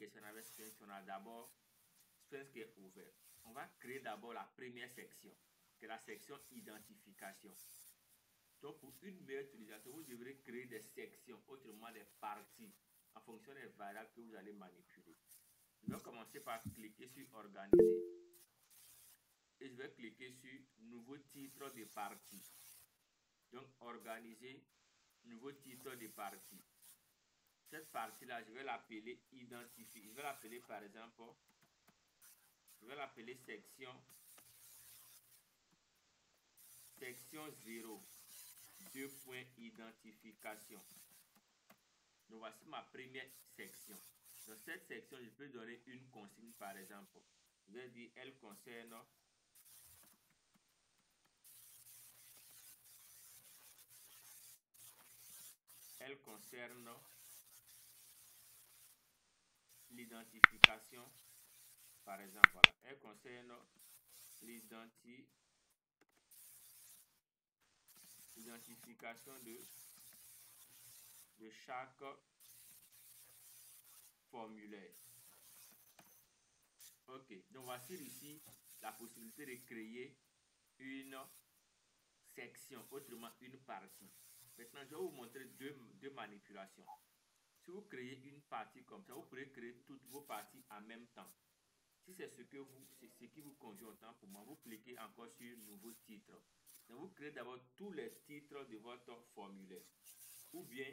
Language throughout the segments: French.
question avec Strings, on a d'abord Strings qui est ouvert. On va créer d'abord la première section, qui est la section identification. Donc, pour une meilleure utilisation, vous devrez créer des sections, autrement des parties, en fonction des variables que vous allez manipuler. Je vais commencer par cliquer sur Organiser. Et je vais cliquer sur Nouveau titre de partie. Donc, Organiser, Nouveau titre de partie. Cette partie-là, je vais l'appeler Identifier. Je vais l'appeler par exemple, je vais l'appeler section 0, 2 points identification. Donc, voici ma première section. Dans cette section, je peux donner une consigne par exemple. Je vais dire, elle concerne l'identification, par exemple, voilà. Elle concerne l'identification de chaque formulaire. Ok, donc voici ici la possibilité de créer une section, autrement une partie. Maintenant, je vais vous montrer deux manipulations. Si vous créez une partie comme ça, vous pourrez créer toutes vos parties en même temps. Si c'est ce qui vous convient autant pour moi, vous cliquez encore sur Nouveau titre. Donc, vous créez d'abord tous les titres de votre formulaire. Ou bien,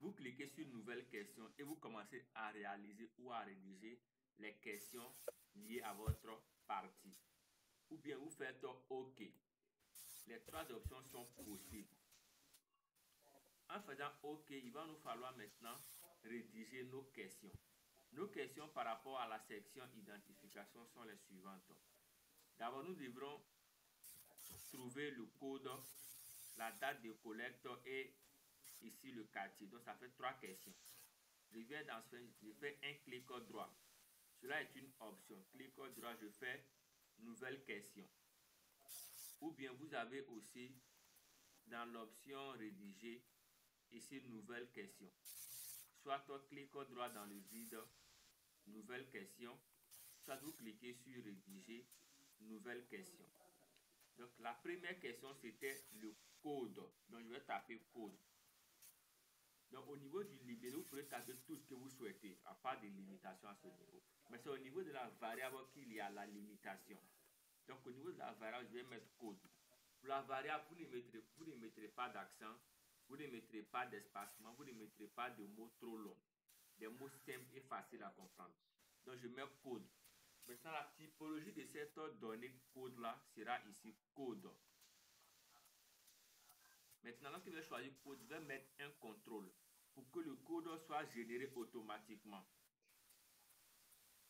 vous cliquez sur Nouvelle question et vous commencez à réaliser ou à rédiger les questions liées à votre partie. Ou bien, vous faites OK. Les trois options sont possibles. En faisant OK, il va nous falloir maintenant rédiger nos questions. Nos questions par rapport à la section identification sont les suivantes. D'abord, nous devrons trouver le code, la date de collecte et ici le quartier. Donc, ça fait 3 questions. Je viens dans ce, je fais un clic droit. Cela est une option. Clic droit, je fais nouvelle question. Ou bien vous avez aussi dans l'option rédiger ici nouvelle question. Soit clic droit dans le vide, nouvelle question, soit vous cliquez sur rédiger, nouvelle question. Donc la première question c'était le code. Donc je vais taper code. Donc au niveau du libellé, vous pouvez taper tout ce que vous souhaitez, à part de limitation à ce niveau. Mais c'est au niveau de la variable qu'il y a la limitation. Donc au niveau de la variable, je vais mettre code. Pour la variable, vous ne mettrez pas d'accent, vous ne mettrez pas d'espacement, vous ne mettrez pas de mots trop longs. Des mots simples et faciles à comprendre. Donc je mets code. Maintenant la typologie de cette donnée code là sera ici code. Maintenant lorsque je vais choisir code, je vais mettre un contrôle pour que le code soit généré automatiquement.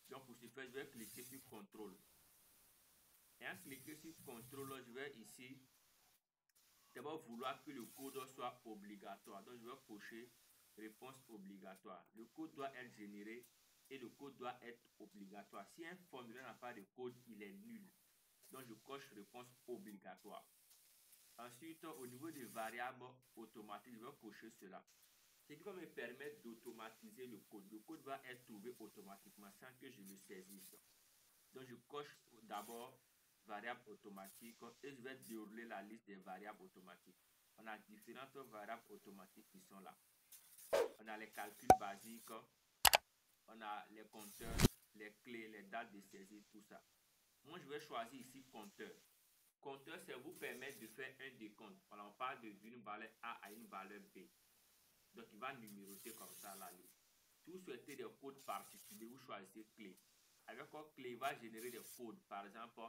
Donc pour ce faire, je vais cliquer sur contrôle. Et en cliquant sur contrôle, je vais ici d'abord vouloir que le code soit obligatoire. Donc je vais cocher réponse obligatoire. Le code doit être généré et le code doit être obligatoire. Si un formulaire n'a pas de code, il est nul. Donc je coche réponse obligatoire. Ensuite, au niveau des variables automatiques, je vais cocher cela. Ce qui va me permettre d'automatiser le code. Le code va être trouvé automatiquement sans que je le saisisse. Donc je coche d'abord variable automatique et je vais dérouler la liste des variables automatiques. On a différentes variables automatiques qui sont là. On a les calculs basiques, on a les compteurs, les clés, les dates de saisie, tout ça. Moi, je vais choisir ici compteur. Compteur, c'est vous permettre de faire un décompte. On parle d'une valeur A à une valeur B. Donc, il va numéroter comme ça la liste. Si vous souhaitez des codes particuliers, vous choisissez clé. Avec quoi clé, il va générer des codes. Par exemple,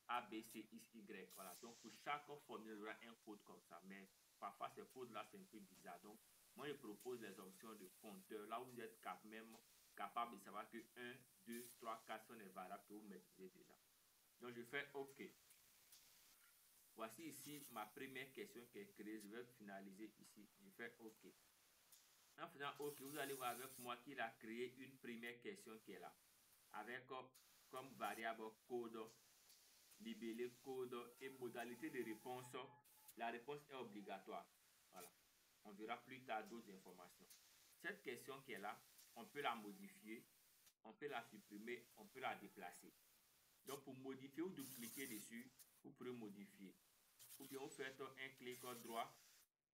A, B, C, X, Y. Voilà. Donc, pour chaque formule, il y aura un code comme ça. Mais parfois, ces codes-là, c'est un peu bizarre. Donc, moi, je propose les options de compteur. Là où vous êtes même capable de savoir que 1, 2, 3, 4 sont les variables que vous maîtrisez déjà. Donc, je fais OK. Voici ici ma première question qui est créée. Je vais finaliser ici. Je fais OK. En faisant OK, vous allez voir avec moi qu'il a créé une première question qui est là. Avec comme variable code, libellé code et modalité de réponse. La réponse est obligatoire. Voilà. On verra plus tard d'autres informations. Cette question qui est là, on peut la modifier on peut la supprimer, on peut la déplacer. Donc pour modifier ou dupliquer dessus, vous pouvez modifier. Ou bien vous faites un clic droit,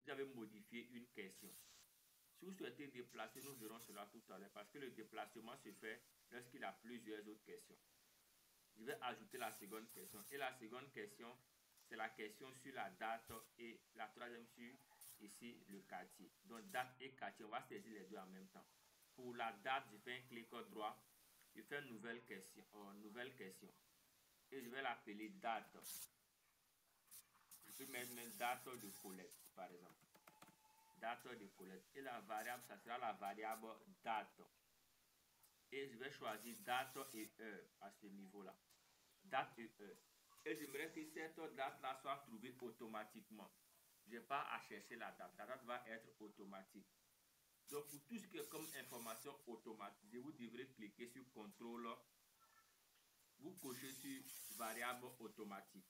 vous avez modifié une question. Si vous souhaitez déplacer, nous verrons cela tout à l'heure parce que le déplacement se fait lorsqu'il y a plusieurs autres questions. Je vais ajouter la seconde question. Et la seconde question, c'est la question sur la date et la troisième sur ici le quartier. Donc date et quartier, on va saisir les deux en même temps. Pour la date, je fais un clic droit, je fais une nouvelle question. Et je vais l'appeler date. Je peux mettre une date de collecte, par exemple. Date de collecte. Et la variable, ça sera la variable date. Et je vais choisir date et heure à ce niveau-là. Date et heure. Et j'aimerais que cette date-là soit trouvée automatiquement. Je n'ai pas à chercher la date. La date va être automatique. Donc, pour tout ce qui est comme information automatisée, vous devrez cliquer sur contrôle. Vous cochez sur variable automatique.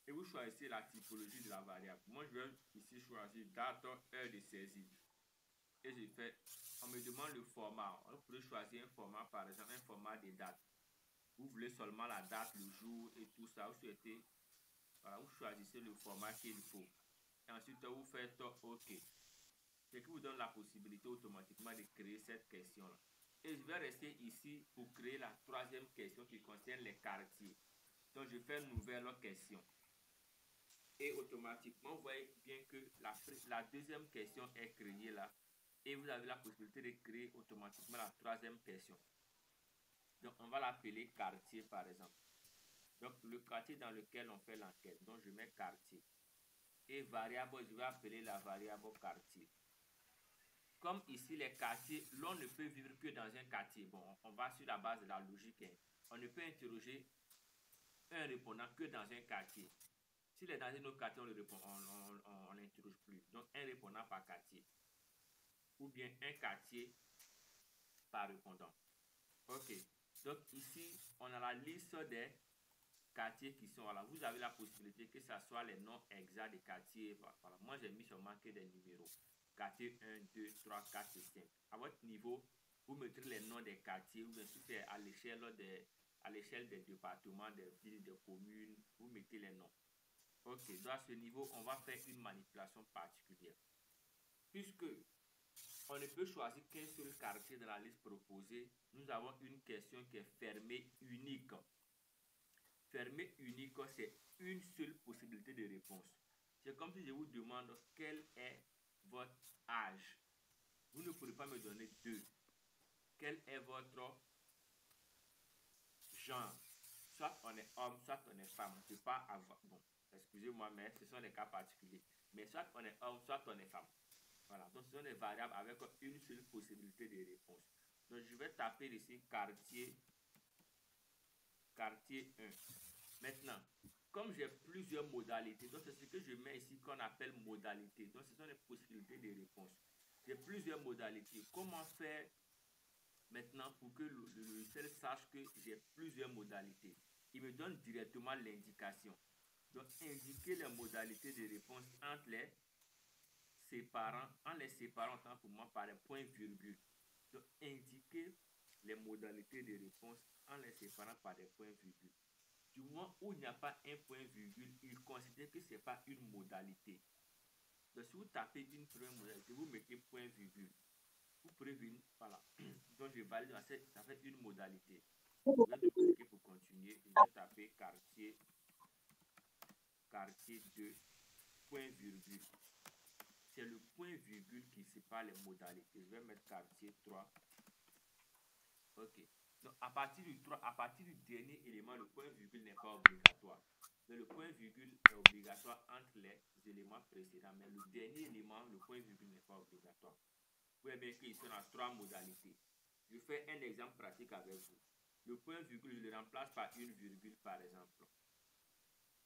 Et vous choisissez la typologie de la variable. Moi, je vais ici choisir date, heure de saisie. Et je fais, on me demande le format. Vous pouvez choisir un format, par exemple, un format de date. Vous voulez seulement la date, le jour et tout ça. Vous souhaitez, voilà, vous choisissez le format qu'il faut. Et ensuite, vous faites OK. Ce qui vous donne la possibilité automatiquement de créer cette question-là. Et je vais rester ici pour créer la troisième question qui concerne les quartiers. Donc, je fais une nouvelle question. Et automatiquement, vous voyez bien que la deuxième question est créée là. Et vous avez la possibilité de créer automatiquement la troisième question. Donc, on va l'appeler quartier, par exemple. Donc, le quartier dans lequel on fait l'enquête. Donc, je mets quartier. Et variable, je vais appeler la variable quartier. Comme ici, les quartiers, l'on ne peut vivre que dans un quartier. Bon, on va sur la base de la logique. Hein. On ne peut interroger un répondant que dans un quartier. S'il est dans un autre quartier, on n'interroge plus. Donc, un répondant par quartier. Ou bien un quartier par répondant. OK. Donc, ici, on a la liste des quartiers qui sont là. Vous avez la possibilité que ce soit les noms exacts des quartiers. Voilà. Moi, j'ai mis seulement que des numéros. Quartier 1, 2, 3, 4 et 5. À votre niveau, vous mettrez les noms des quartiers. Ou bien si c'est à l'échelle des départements, des villes, des communes, vous mettez les noms. OK. Donc, à ce niveau, on va faire une manipulation particulière. Puisque on ne peut choisir qu'un seul quartier dans la liste proposée, nous avons une question qui est fermée unique. Fermée unique, c'est une seule possibilité de réponse. C'est comme si je vous demande quel est votre âge. Vous ne pourrez pas me donner deux. Quel est votre genre? Soit on est homme, soit on est femme. On ne peut pas avoir... Bon, excusez-moi, mais ce sont des cas particuliers. Mais soit on est homme, soit on est femme. Voilà, donc ce sont des variables avec une seule possibilité de réponse. Donc je vais taper ici quartier 1. Maintenant, comme j'ai plusieurs modalités, donc c'est ce que je mets ici qu'on appelle modalité. Donc ce sont les possibilités de réponse. J'ai plusieurs modalités. Comment faire maintenant pour que le logiciel sache que j'ai plusieurs modalités? Il me donne directement l'indication. Donc indiquer les modalités de réponse entre les séparant, en les séparant tant pour moi par un point virgule. Donc indiquer les modalités de réponse en les séparant par des points virgule. Du moment où il n'y a pas un point virgule, il considère que ce n'est pas une modalité. Donc si vous tapez une première modalité, vous mettez point virgule. Vous pourrez venir, voilà. Donc je valide, ça fait une modalité. Je vais cliquer pour continuer. Je vais taper quartier 2, point virgule. C'est le point virgule qui sépare les modalités. Je vais mettre quartier 3. OK. Donc, à partir du dernier élément, le point virgule n'est pas obligatoire. Mais le point virgule est obligatoire entre les éléments précédents. Mais le dernier élément, le point virgule n'est pas obligatoire. Vous voyez bien qu'ici, on a 3 modalités. Je fais un exemple pratique avec vous. Le point virgule, je le remplace par une virgule, par exemple.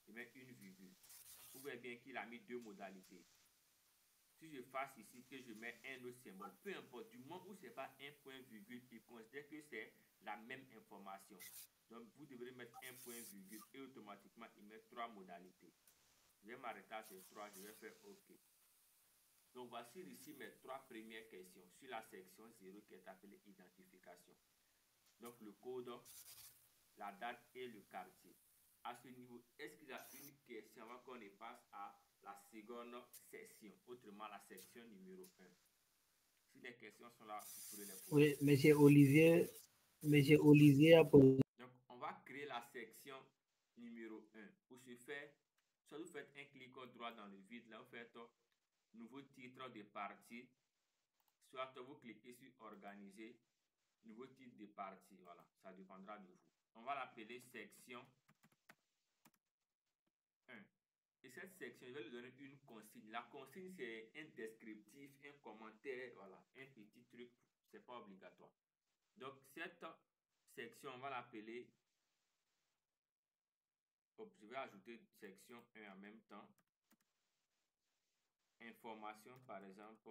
Je mets une virgule. Vous voyez bien qu'il a mis 2 modalités. Si je fasse ici que je mets un autre symbole, peu importe, du moment où ce n'est pas un point virgule, il considère que c'est la même information. Donc vous devrez mettre un point virgule et automatiquement il met 3 modalités. Je vais m'arrêter à ces 3, je vais faire OK. Donc voici ici mes 3 premières questions sur la section 0 qui est appelée identification. Donc le code, la date et le quartier. À ce niveau, est-ce qu'il y a une question avant qu'on ne passe à la seconde section, autrement la section numéro 1? Si les questions sont là, vous pourrez les poser. Oui, monsieur Olivier a posé. Donc, on va créer la section numéro 1. Pour ce faire, soit vous faites un clic droit dans le vide, là vous faites nouveau titre de partie, soit vous cliquez sur organiser, nouveau titre de partie, voilà, ça dépendra de vous. On va l'appeler section 1. Et cette section, je vais lui donner une consigne. La consigne, c'est un descriptif, un commentaire, voilà, un petit truc, c'est pas obligatoire. Donc, cette section, on va l'appeler, je vais ajouter section 1 en même temps. Information, par exemple,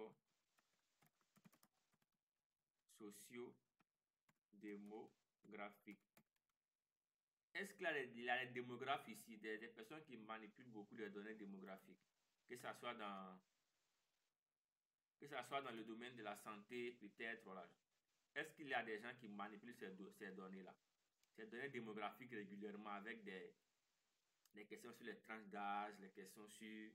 socio-démographique. Est-ce qu'il y a les démographes ici, des personnes qui manipulent beaucoup de données démographiques, que ce soit dans le domaine de la santé, peut-être, voilà. Est-ce qu'il y a des gens qui manipulent ces données-là, ces données démographiques régulièrement avec des questions sur les tranches d'âge, les questions sur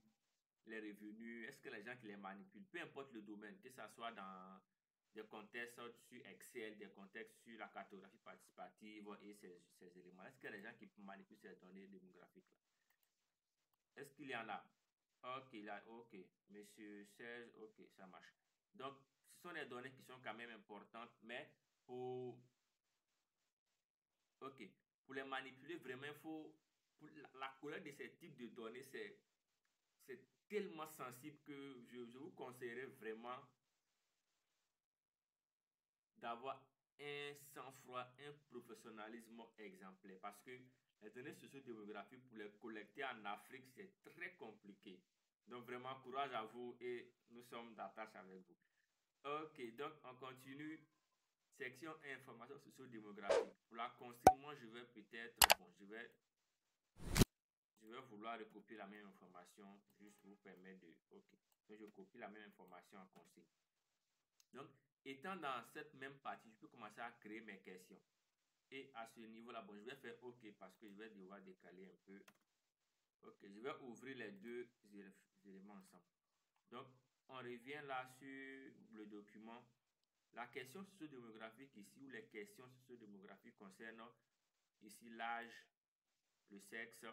les revenus? Est-ce que les gens qui les manipulent, peu importe le domaine, que ce soit dans des contextes sur Excel, des contextes sur la cartographie participative et ces éléments, est-ce qu'il y a des gens qui manipulent ces données démographiques-là? Est-ce qu'il y en a? Ok, là, ok. Monsieur 16, ok, ça marche. Donc, ce sont des données qui sont quand même importantes, mais pour les manipuler, vraiment, il faut, pour la collecte de ces types de données, c'est tellement sensible que je vous conseillerais vraiment d'avoir un sang-froid, un professionnalisme exemplaire, parce que les données sociodémographiques, pour les collecter en Afrique, c'est très compliqué. Donc vraiment, courage à vous et nous sommes d'attache avec vous. Ok, donc on continue. Section information sociodémographique. Pour la consigne, moi je vais peut-être, bon, je vais vouloir recopier la même information, juste pour vous permettre de, ok. Donc je copie la même information en consigne. Donc, étant dans cette même partie, je peux commencer à créer mes questions. Et à ce niveau-là, bon, je vais faire OK parce que je vais devoir décaler un peu. OK, je vais ouvrir les deux éléments ensemble. Donc, on revient là sur le document. La question sociodémographique ici, ou les questions sociodémographiques concernent ici l'âge, le sexe,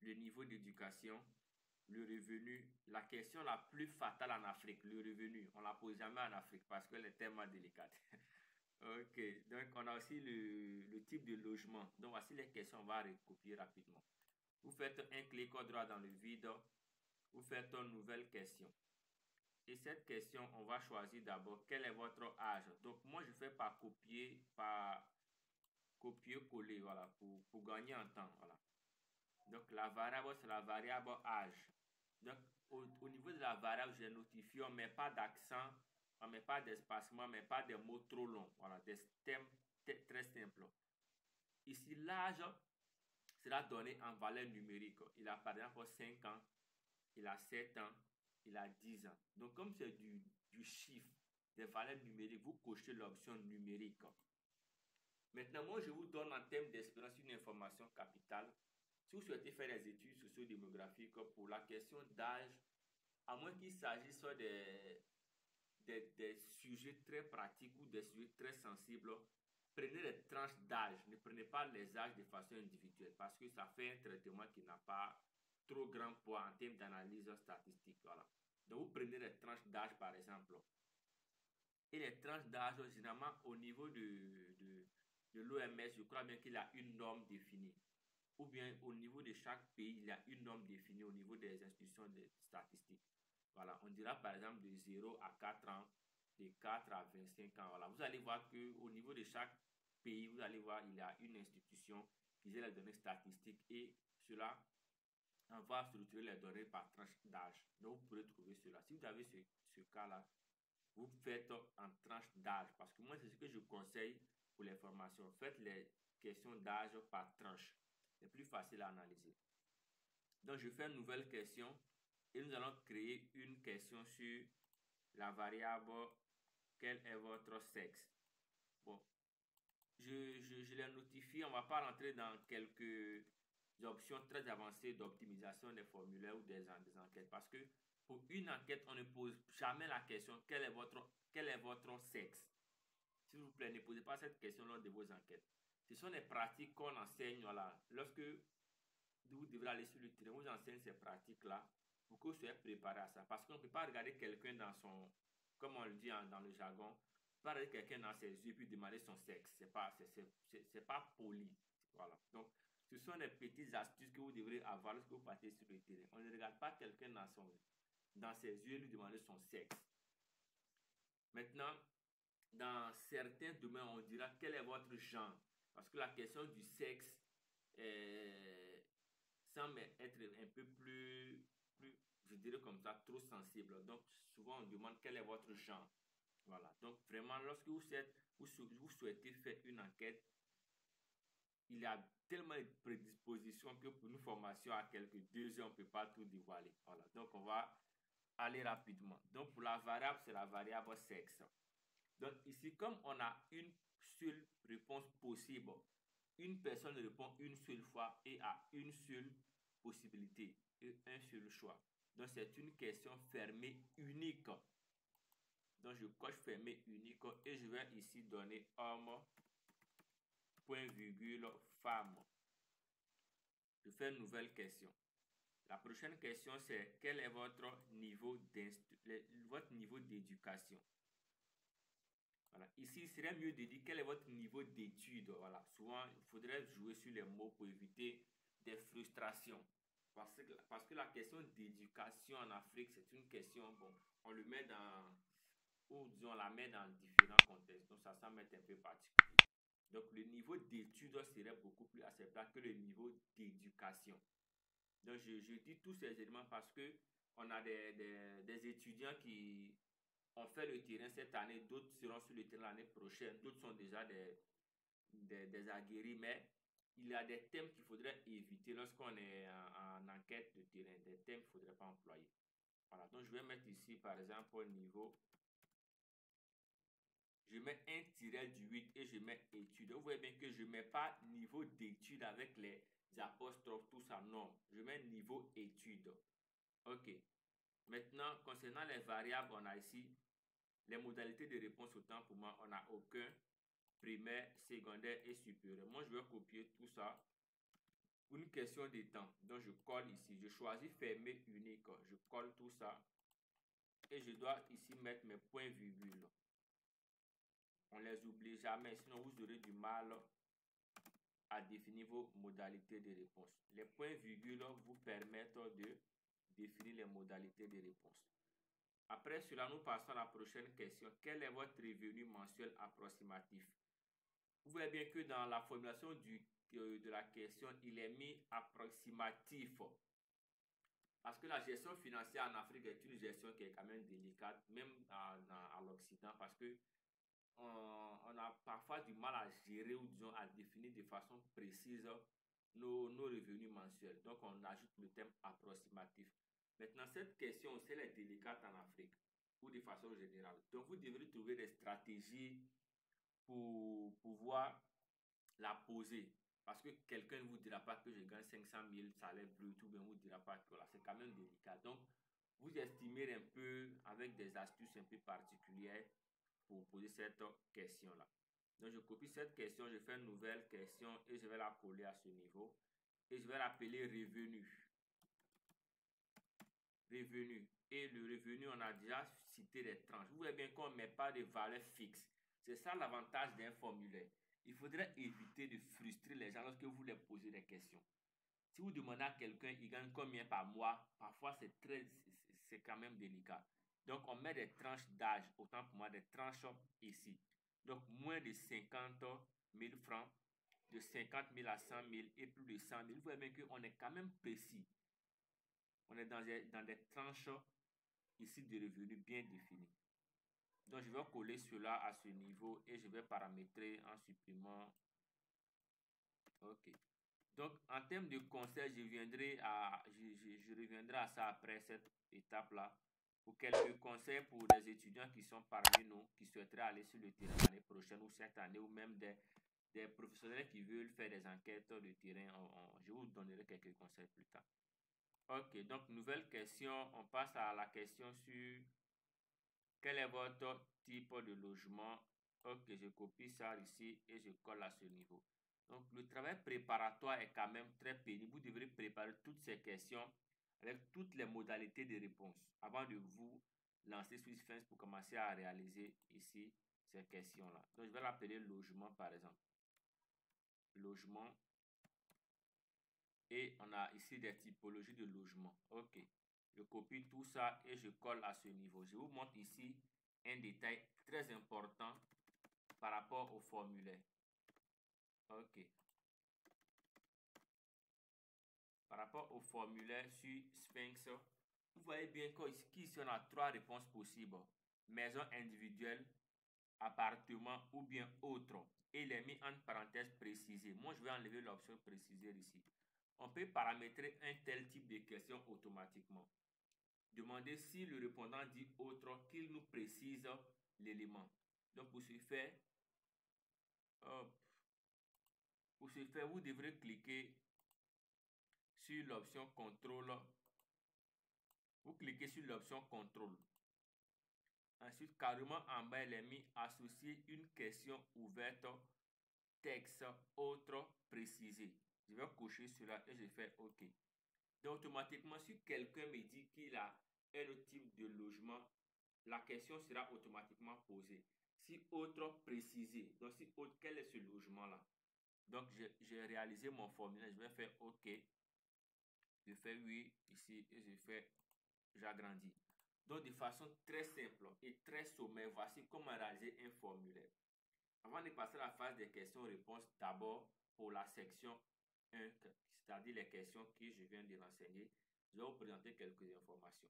le niveau d'éducation, le revenu. La question la plus fatale en Afrique, le revenu, on ne la pose jamais en Afrique parce qu'elle est tellement délicate. Ok, donc on a aussi le type de logement. Donc voici les questions, on va recopier rapidement. Vous faites un clic droit dans le vide, vous faites une nouvelle question. Et cette question, on va choisir d'abord quel est votre âge. Donc moi je fais par copier-coller, voilà, pour gagner en temps, voilà. Donc la variable, c'est la variable âge. Donc au niveau de la variable, j'ai notifié, on ne met pas d'accent, on ne met pas d'espacement, on ne met pas des mots trop longs. Voilà, des thèmes très simples. Ici, l'âge sera donné en valeur numérique. Il a par exemple 5 ans, il a 7 ans, il a 10 ans. Donc comme c'est du chiffre, des valeurs numériques, vous cochez l'option numérique. Maintenant, moi, je vous donne en termes d'expérience une information capitale. Si vous souhaitez faire des études socio-démographiques pour la question d'âge, à moins qu'il s'agisse des sujets très pratiques ou des sujets très sensibles, prenez les tranches d'âge. Ne prenez pas les âges de façon individuelle parce que ça fait un traitement qui n'a pas trop grand poids en termes d'analyse statistique. Voilà. Donc, vous prenez les tranches d'âge, par exemple. Et les tranches d'âge, généralement, au niveau de l'OMS, je crois bien qu'il y a une norme définie. Ou bien au niveau de chaque pays, il y a une norme définie au niveau des institutions de statistiques. Voilà, on dira par exemple de 0 à 4 ans, de 4 à 25 ans. Voilà, vous allez voir qu'au niveau de chaque pays, vous allez voir, il y a une institution qui gère les données statistiques et cela, on va structurer les données par tranche d'âge. Donc, vous pourrez trouver cela. Si vous avez ce cas-là, vous faites en tranche d'âge parce que moi, c'est ce que je conseille pour les formations. Faites les questions d'âge par tranche. C'est plus facile à analyser. Donc, je fais une nouvelle question et nous allons créer une question sur la variable quel est votre sexe. Bon, je les notifie. On ne va pas rentrer dans quelques options très avancées d'optimisation des formulaires ou des enquêtes. Parce que pour une enquête, on ne pose jamais la question quel est votre sexe. S'il vous plaît, ne posez pas cette question lors de vos enquêtes. Ce sont les pratiques qu'on enseigne. Voilà. Lorsque vous devrez aller sur le terrain, vous enseigne ces pratiques-là pour que vous soyez préparé à ça. Parce qu'on ne peut pas regarder quelqu'un dans son, comme on le dit dans le jargon, on ne peut pas regarder quelqu'un dans ses yeux puis demander son sexe. C'est pas poli. Voilà. Donc, ce sont des petites astuces que vous devrez avoir lorsque vous partez sur le terrain. On ne regarde pas quelqu'un dans ses yeux et lui demander son sexe. Maintenant, dans certains domaines, on dira quel est votre genre. Parce que la question du sexe semble être un peu plus, je dirais comme ça, trop sensible. Donc, souvent, on demande quel est votre genre. Voilà. Donc, vraiment, lorsque vous souhaitez faire une enquête, il y a tellement de prédispositions que pour une formation à quelques 2 heures, on ne peut pas tout dévoiler. Voilà. Donc, on va aller rapidement. Donc, pour la variable, c'est la variable sexe. Donc, ici, comme on a une seule réponse possible, une personne répond une seule fois et a une seule possibilité et un seul choix. Donc, c'est une question fermée unique. Donc, je coche fermé unique et je vais ici donner homme, point virgule, femme. Je fais une nouvelle question. La prochaine question, c'est quel est votre niveau d'éducation? Voilà. Ici, il serait mieux de dire quel est votre niveau d'études. Voilà. Souvent, il faudrait jouer sur les mots pour éviter des frustrations. Parce que la question d'éducation en Afrique, c'est une question, bon, on le met dans, ou disons, on la met dans différents contextes. Donc, ça semble être un peu particulier. Donc, le niveau d'études serait beaucoup plus acceptable que le niveau d'éducation. Donc, je dis tous ces éléments parce que on a des étudiants qui ont fait le terrain cette année, d'autres seront sur le terrain l'année prochaine, d'autres sont déjà des aguerris, mais il y a des thèmes qu'il faudrait éviter lorsqu'on est en enquête de terrain, des thèmes qu'il ne faudrait pas employer. Voilà, donc je vais mettre ici par exemple au niveau, je mets un tiret du 8 et je mets études. Vous voyez bien que je ne mets pas niveau d'études avec les apostrophes, tout ça, non. Je mets niveau études. Ok. Maintenant, concernant les variables, on a ici les modalités de réponse. Autant pour moi, on n'a aucun primaire, secondaire et supérieur. Moi, je vais copier tout ça pour une question de temps. Donc, je colle ici. Je choisis fermer unique. Je colle tout ça. Et je dois ici mettre mes points virgules. On ne les oublie jamais, sinon vous aurez du mal à définir vos modalités de réponse. Les points virgules vous permettent de définir les modalités de réponse. Après cela, nous passons à la prochaine question. Quel est votre revenu mensuel approximatif? Vous voyez bien que dans la formulation de la question, il est mis approximatif. Parce que la gestion financière en Afrique est une gestion qui est quand même délicate, même à l'Occident, parce que on a parfois du mal à gérer ou disons à définir de façon précise nos revenus mensuels. Donc, on ajoute le terme approximatif. Maintenant, cette question aussi, elle est délicate en Afrique ou de façon générale. Donc, vous devrez trouver des stratégies pour pouvoir la poser. Parce que quelqu'un ne vous dira pas que je gagne 500 000 salaire brut ou bien vous dira pas que voilà, c'est quand même délicat. Donc, vous estimez un peu avec des astuces un peu particulières pour poser cette question-là. Donc, je copie cette question, je fais une nouvelle question et je vais la coller à ce niveau. Et je vais l'appeler revenu. Revenu. Et le revenu, on a déjà cité les tranches. Vous voyez bien qu'on ne met pas de valeur fixe. C'est ça l'avantage d'un formulaire. Il faudrait éviter de frustrer les gens lorsque vous leur posez des questions. Si vous demandez à quelqu'un, il gagne combien par mois, parfois c'est quand même délicat. Donc, on met des tranches d'âge, autant pour moi, des tranches ici. Donc, moins de 50 000 francs, de 50 000 à 100 000 et plus de 100 000. Vous voyez bien qu'on est quand même précis. On est dans des tranches ici de revenus bien définies. Donc, je vais coller cela à ce niveau et je vais paramétrer en supprimant. OK. Donc, en termes de conseils, je reviendrai à ça après cette étape-là. Pour quelques conseils pour des étudiants qui sont parmi nous, qui souhaiteraient aller sur le terrain l'année prochaine ou cette année, ou même des professionnels qui veulent faire des enquêtes de terrain, je vous donnerai quelques conseils plus tard. Ok, donc nouvelle question, on passe à la question sur quel est votre type de logement. Ok, je copie ça ici et je colle à ce niveau. Donc le travail préparatoire est quand même très pénible. Vous devrez préparer toutes ces questions avec toutes les modalités de réponse avant de vous lancer sur Sphinx pour commencer à réaliser ici ces questions-là. Donc je vais l'appeler logement par exemple. Logement. Et on a ici des typologies de logement. Ok. Je copie tout ça et je colle à ce niveau. Je vous montre ici un détail très important par rapport au formulaire. Ok. Par rapport au formulaire sur Sphinx, vous voyez bien qu'ici on a trois réponses possibles. Maison individuelle, appartement ou bien autre. Et il est mis entre parenthèses précisé. Moi, je vais enlever l'option préciser ici. On peut paramétrer un tel type de question automatiquement. Demander si le répondant dit autre qu'il nous précise l'élément. Donc pour ce faire, vous devrez cliquer sur l'option contrôle. Vous cliquez sur l'option contrôle. Ensuite, carrément en bas, il est mis associer une question ouverte, texte, autre, précisé. Je vais cocher cela et je fais OK. Donc automatiquement, si quelqu'un me dit qu'il a un autre type de logement, la question sera automatiquement posée. Si autre précisé, donc si autre, quel est ce logement-là? Donc j'ai réalisé mon formulaire, je vais faire OK. Je fais oui ici et je fais j'agrandis. Donc de façon très simple et très sommaire, voici comment réaliser un formulaire. Avant de passer à la phase des questions-réponses, d'abord pour la section 1, c'est-à-dire les questions que je viens de renseigner, je vais vous présenter quelques informations.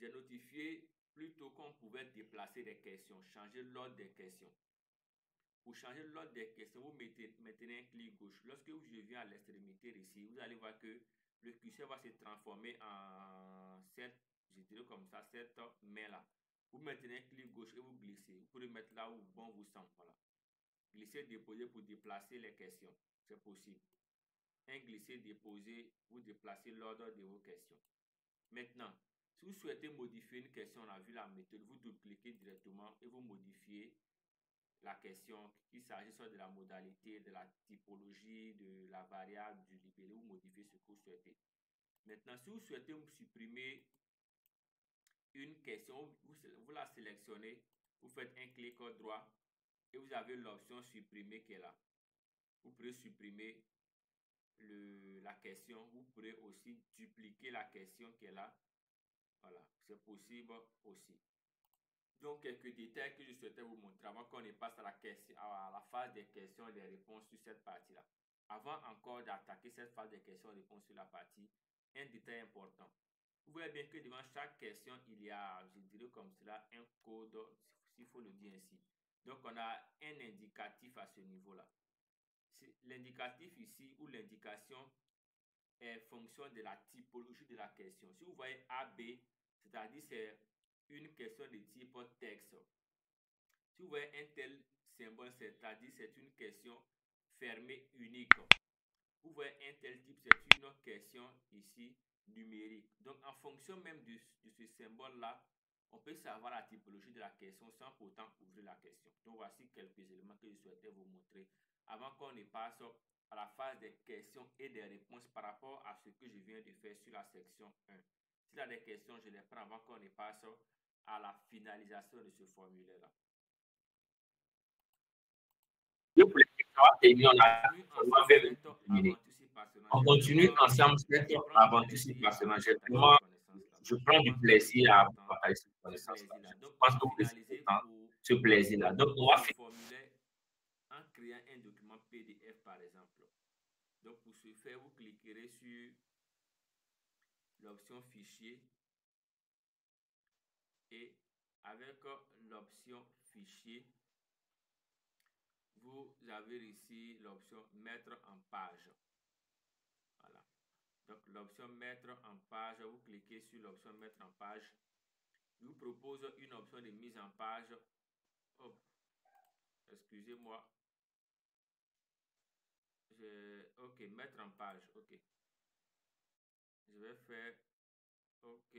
J'ai notifié plutôt qu'on pouvait déplacer des questions, changer l'ordre des questions. Pour changer l'ordre des questions, vous maintenez un clic gauche. Lorsque je viens à l'extrémité ici, vous allez voir que le curseur va se transformer en cette, je dirais comme ça, cette main-là. Vous maintenez un clic gauche et vous glissez. Vous pouvez mettre là où bon vous semble. Voilà. Glisser, déposer pour déplacer les questions. C'est possible. Un glisser, déposer, vous déplacez l'ordre de vos questions. Maintenant, si vous souhaitez modifier une question, on a vu la méthode, vous double-cliquez directement et vous modifiez la question, qu'il s'agisse de la modalité, de la typologie, de la variable, du libellé, vous modifiez ce que vous souhaitez. Maintenant, si vous souhaitez supprimer une question, vous la sélectionnez, vous faites un clic droit et vous avez l'option supprimer qui est là. Vous pouvez supprimer la question, vous pourrez aussi dupliquer la question qui est là. Voilà, c'est possible aussi. Donc, quelques détails que je souhaitais vous montrer avant qu'on passe à la phase des questions et des réponses sur cette partie-là. Avant encore d'attaquer cette phase des questions et réponses sur la partie, un détail important. Vous voyez bien que devant chaque question, il y a, je dirais comme cela, un code, s'il faut le dire ainsi. Donc, on a un indicatif à ce niveau-là. L'indicatif ici, ou l'indication, est fonction de la typologie de la question. Si vous voyez AB, c'est-à-dire c'est une question de type texte. Si vous voyez un tel symbole, c'est-à-dire c'est une question fermée unique. Vous voyez un tel type, c'est une question ici numérique. Donc en fonction même de ce symbole-là, on peut savoir la typologie de la question sans pourtant ouvrir la question. Donc voici quelques éléments que je souhaitais vous montrer avant qu'on ne passe à la phase des questions et des réponses par rapport à ce que je viens de faire sur la section 1. S'il y a des questions, je les prends avant qu'on ne passe à la finalisation de ce formulaire-là. On continue ensemble cette aventure si passionnante. Je prends du plaisir à partager cette connaissance-là. Je pense que vous ressentez ce plaisir-là. Donc, on va faire en créant un document PDF par exemple. Donc pour ce faire, vous cliquerez sur l'option fichier et avec l'option fichier, vous avez ici l'option mettre en page. Voilà. Donc l'option mettre en page, vous cliquez sur l'option mettre en page. Je vous propose une option de mise en page. Excusez-moi. Ok, mettre en page. Ok. Je vais faire. Ok.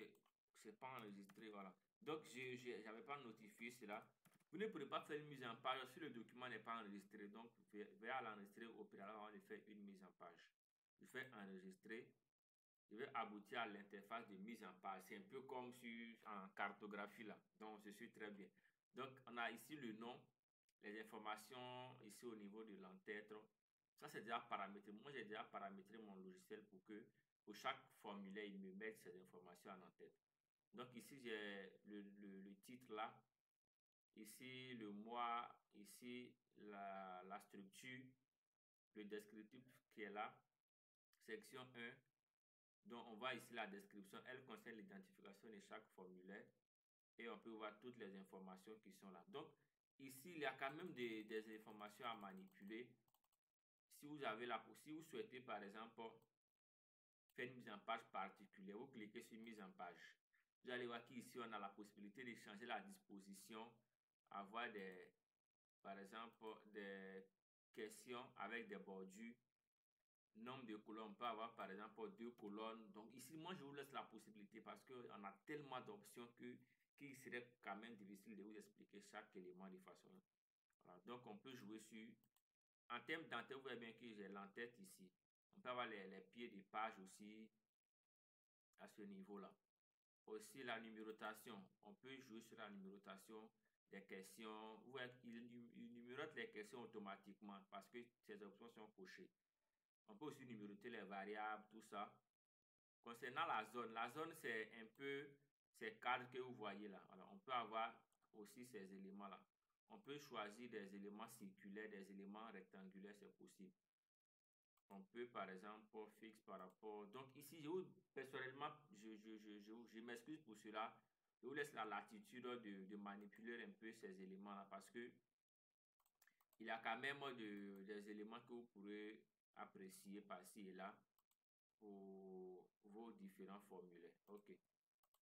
C'est pas enregistré, voilà. Donc, j'avais pas notifié cela. Vous ne pourrez pas faire une mise en page si le document n'est pas enregistré. Donc, veuillez à l'enregistrer au préalable avant de faire une mise en page. Je fais enregistrer. Je vais aboutir à l'interface de mise en page. C'est un peu comme en cartographie là. Donc, je suis très bien. Donc, on a ici le nom, les informations ici au niveau de l'entête. Ça, c'est déjà paramétré. Moi, j'ai déjà paramétré mon logiciel pour que pour chaque formulaire, il me mette ces informations en tête. Donc, ici, j'ai le titre là. Ici, le mois. Ici, la structure. Le descriptif qui est là. Section 1. Donc, on voit ici la description. Elle concerne l'identification de chaque formulaire. Et on peut voir toutes les informations qui sont là. Donc, ici, il y a quand même des informations à manipuler. Si vous avez si vous souhaitez, par exemple, faire une mise en page particulière, vous cliquez sur mise en page. Vous allez voir qu'ici, on a la possibilité de changer la disposition, avoir par exemple, des questions avec des bordures. Nombre de colonnes, on peut avoir par exemple 2 colonnes. Donc ici, moi, je vous laisse la possibilité parce qu'on a tellement d'options qu'il serait quand même difficile de vous expliquer chaque élément de façon. Voilà. Donc on peut jouer sur, en termes d'entête, vous voyez bien que j'ai l'entête ici. On peut avoir les pieds de page aussi à ce niveau-là. Aussi la numérotation, on peut jouer sur la numérotation des questions. Vous voyez, il numérote les questions automatiquement parce que ces options sont cochées. On peut aussi numéroter les variables, tout ça. Concernant la zone c'est un peu ces cadres que vous voyez là. Alors, on peut avoir aussi ces éléments-là. On peut choisir des éléments circulaires, des éléments rectangulaires, c'est possible. On peut par exemple fixe par rapport. Donc ici, personnellement, je m'excuse pour cela. Je vous laisse la latitude de manipuler un peu ces éléments-là parce que il y a quand même des éléments que vous pourrez apprécier par-ci et là pour vos différents formulaires. OK.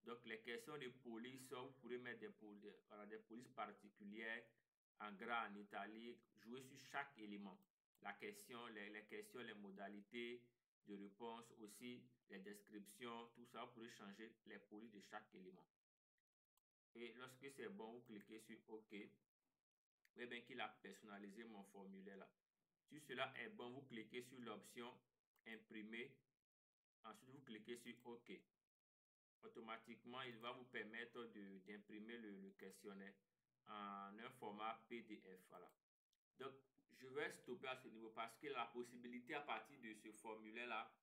Donc, les questions de police, vous pourrez mettre des polices particulières en gras, en italique, jouer sur chaque élément. La question, les questions, les modalités de réponse, aussi les descriptions, tout ça, vous pourrez changer les polices de chaque élément. Et lorsque c'est bon, vous cliquez sur OK. Vous voyez bien qu'il a personnalisé mon formulaire là. Si cela est bon, vous cliquez sur l'option imprimer. Ensuite, vous cliquez sur OK. Automatiquement, il va vous permettre d'imprimer le questionnaire en un format PDF. Voilà. Donc, je vais stopper à ce niveau parce que la possibilité à partir de ce formulaire-là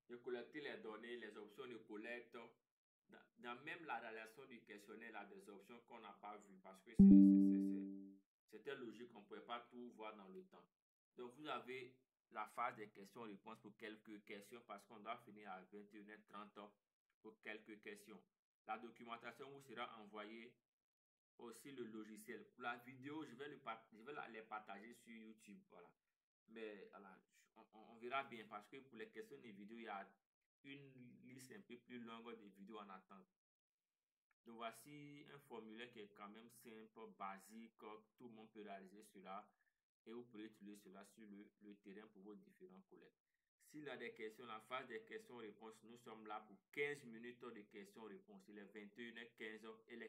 de collecter les données, les options de collecte, dans même la réalisation du questionnaire, là, des options qu'on n'a pas vues parce que c'était logique, on ne pouvait pas tout voir dans le temps. Donc, vous avez la phase des questions-réponses pour quelques questions parce qu'on doit finir à 21h30 pour quelques questions. La documentation vous sera envoyée, aussi le logiciel. Pour la vidéo, je vais les partager sur YouTube. Voilà. Mais voilà, on verra bien parce que pour les questions des vidéos, il y a une liste un peu plus longue de vidéos en attente. Donc voici un formulaire qui est quand même simple, basique, tout le monde peut réaliser cela et vous pourrez utiliser cela sur le terrain pour vos différents collègues. S'il y a des questions, la phase des questions-réponses, nous sommes là pour 15 minutes de questions-réponses. Il est 21h15 et les